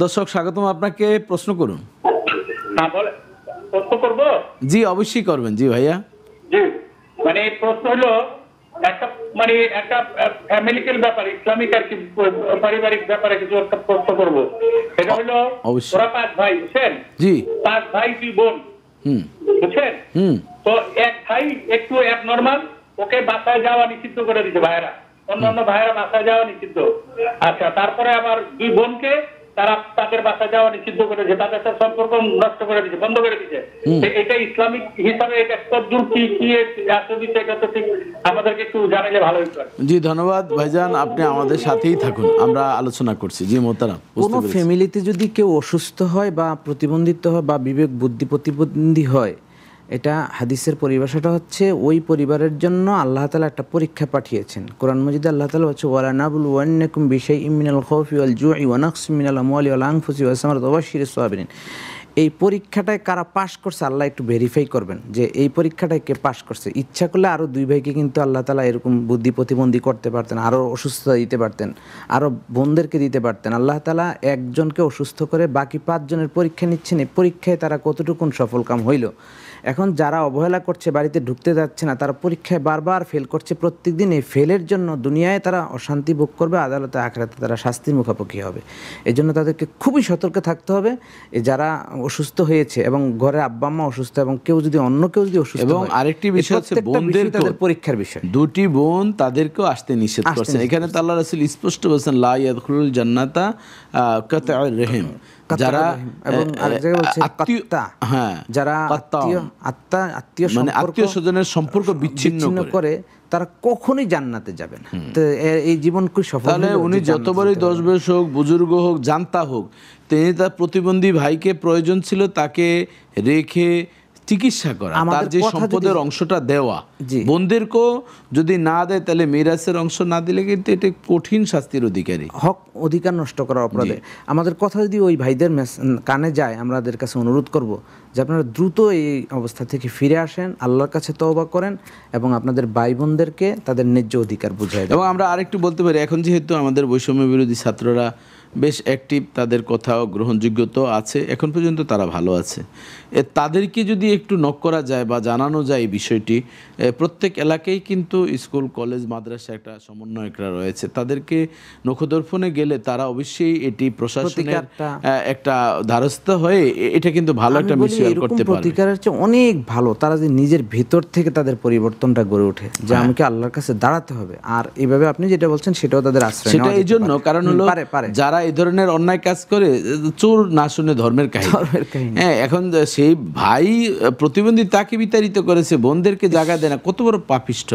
দর্শক স্বাগতম আপনাকে, প্রশ্ন করুন। হ্যাঁ বলে প্রশ্ন করব। জি অবশ্যই করবেন। জি ভাইয়া। জি মানে প্রশ্ন হলো একটা মানে একটা ফ্যামিলিক্যাল ব্যাপার, ইসলামিক আর কি, পারিবারিক ব্যাপারে কিছু একটা প্রশ্ন করব। এটা হলো অবশ্যই। ওরা 5 ভাই, বুঝছেন? জি। 5 ভাই 2 বোন, হুম বুঝছেন? হুম তো এক ভাই একটু অ্যাবনর্মাল, ওকে বাসায় যাওয়া নিষিদ্ধ করে দিতে ভাইয়েরা, অন্যান্য ভাইয়েরা বাসায় যাওয়া নিষিদ্ধ। আচ্ছা, তারপরে আবার 2 বোনকে তারা তাদের বাসায় যাওয়া নিষিদ্ধ করেছে, তাদের সাথে সম্পর্ক নষ্ট করে দিচ্ছে, বন্ধ করে দিচ্ছে। এটা ইসলামিক হিসাবে এটা কতদূর কি কি আসলে বিষয়টা তো ঠিক আমাদেরকে একটু জানালে ভালো হতো। জি ধন্যবাদ ভাইজান, আপনি আমাদের সাথেই থাকুন, আমরা আলোচনা করছি। জি মোহতারাম, কোনো ফ্যামিলিতে যদি কেউ অসুস্থ হয় বা প্রতিবন্ধিত হয় বা বিবেক বুদ্ধি প্রতিবন্ধী হয়, এটা হাদিসের পরিভাষাটা হচ্ছে ওই পরিবারের জন্য আল্লাহ তাআলা একটা পরীক্ষা পাঠিয়েছেন। কোরআন মাজিদে আল্লাহ তাআলা বলছে ওয়ালা নাবলুওয়ান্নাকুম বিশাইইম মিনাল খাউফি ওয়াল জুই ওয়া নাকসিম মিনাল আমওয়ালি ওয়াল আনফুসি ওয়াস সামারাতি ওয়া বাশশিরিস সাবিরিন। এই পরীক্ষাটায় কারা পাশ করছে আল্লাহ একটু ভেরিফাই করবেন যে এই পরীক্ষাটায় কে পাশ করছে। ইচ্ছা করলে আরও 2 ভাইকে কিন্তু আল্লাহ তাআলা এরকম বুদ্ধি প্রতিবন্ধী করতে পারতেন, আরও অসুস্থতা দিতে পারতেন, আরও বোনদেরকে দিতে পারতেন। আল্লাহ তাআলা একজনকে অসুস্থ করে বাকি 5 জনের পরীক্ষা নিচ্ছেন, এই পরীক্ষায় তারা কতটুকুন সফলকাম হইল। এখন যারা অবহেলা করছে, বাড়িতে ঢুকতে যাচ্ছে না, তারা পরীক্ষায় বারবার ফেল করছে, প্রত্যেকদিন এই ফেলের জন্য দুনিয়ায় তারা অশান্তি ভোগ করবে, আদালতে আখিরাতে তারা শাস্তির মুখোমুখি হবে। এই জন্য তাদেরকে খুবই সতর্ক থাকতে হবে। যারা অসুস্থ হয়েছে এবং ঘরে আব্বা আম্মা অসুস্থ এবং কেউ যদি অন্য কেউ যদি অসুস্থ এবং হয়, আরেকটি বিষয় হচ্ছে বোনদের তাদের পরীক্ষার বিষয়। 2টি বোন তাদেরকেও আসতে নিষেধ আসতে করছেন। নিষেধ এখানে তো আল্লাহ রাসূল স্পষ্ট বলেছেন লা ইয়াদখুলুল জান্নাতা কাতউর রহিম, যারা এবং আরেক জায়গায় বলছে আত্মীয়, কাত্তা, হ্যাঁ যারা আত্মীয় মানে আত্মীয় স্বজনের সম্পর্ক বিচ্ছিন্ন করে তারা কখনোই জান্নাতে যাবে না। তো এই জীবন কি সফল তাহলে হলো? উনি যে জান্নাতে যতবারই যেতে 10 পারবে। বয়স হোক, বুজুর্গ হোক, জানতা হোক, তিনি তার প্রতিবন্ধী ভাইকে প্রয়োজন ছিল তাকে রেখে চিকিৎসা করা, তার আমাদের যে কথা সম্পদের যদি- অংশটা দেওয়া। জি। বোনদেরকেও যদি না দেয় তাহলে মিরাসের অংশ না দিলে কিন্তু এটা কঠিন শাস্তির অধিকারী। হক অধিকার নষ্ট করা অপরাধে। আমাদের কথা যদি ওই ভাইদের কানে যায়, আমাদের কাছে অনুরোধ করব যে আপনারা দ্রুত এই অবস্থা থেকে ফিরে আসেন, আল্লাহর কাছে তওবা করেন এবং আপনাদের ভাই বোনদেরকে তাদের ন্যায্য অধিকার বুঝিয়ে দেন। এবং আমরা আরেকটু বলতে পারি, এখন যেহেতু আমাদের বৈষম্য বিরোধী ছাত্ররা বেশ অ্যাক্টিভ, তাদের কথাও গ্রহণযোগ্যতা আছে, এখন পর্যন্ত তারা ভালো আছে। তাদেরকে যদি একটু নক করা যায় বা জানানো যায় এই বিষয়টি, প্রত্যেক এলাকায় কিন্তু স্কুল কলেজ মাদ্রাসা একটা সমন্বয়করা রয়েছে, তাদেরকে নখদর্পণে গেলে তারা অবশ্যই এটি প্রশাসনের একটা ধারস্থ হয়ে এটা কিন্তু ভালো একটা মিশন করতে পারে। প্রতিকারের চেয়ে অনেক ভালো তারা যে নিজের ভেতর থেকে তাদের পরিবর্তনটা গড়ে ওঠে, যে আমাকে আল্লাহর কাছে দাঁড়াতে হবে। আর এইভাবে আপনি যেটা বলছেন সেটাও তাদের আশ্রয় সেটা নেওয়া এই জন্য, কারণ হলো যারা এই ধরনের অন্যায় কাজ করে, চোর না শুনে ধর্মের কাহিনী। হ্যাঁ, এখন সেই ভাই প্রতিবন্ধী তাকে বিতাড়িত করেছে, বোনদেরকে জায়গা দেয় না, কত বড় পাপিষ্ঠ।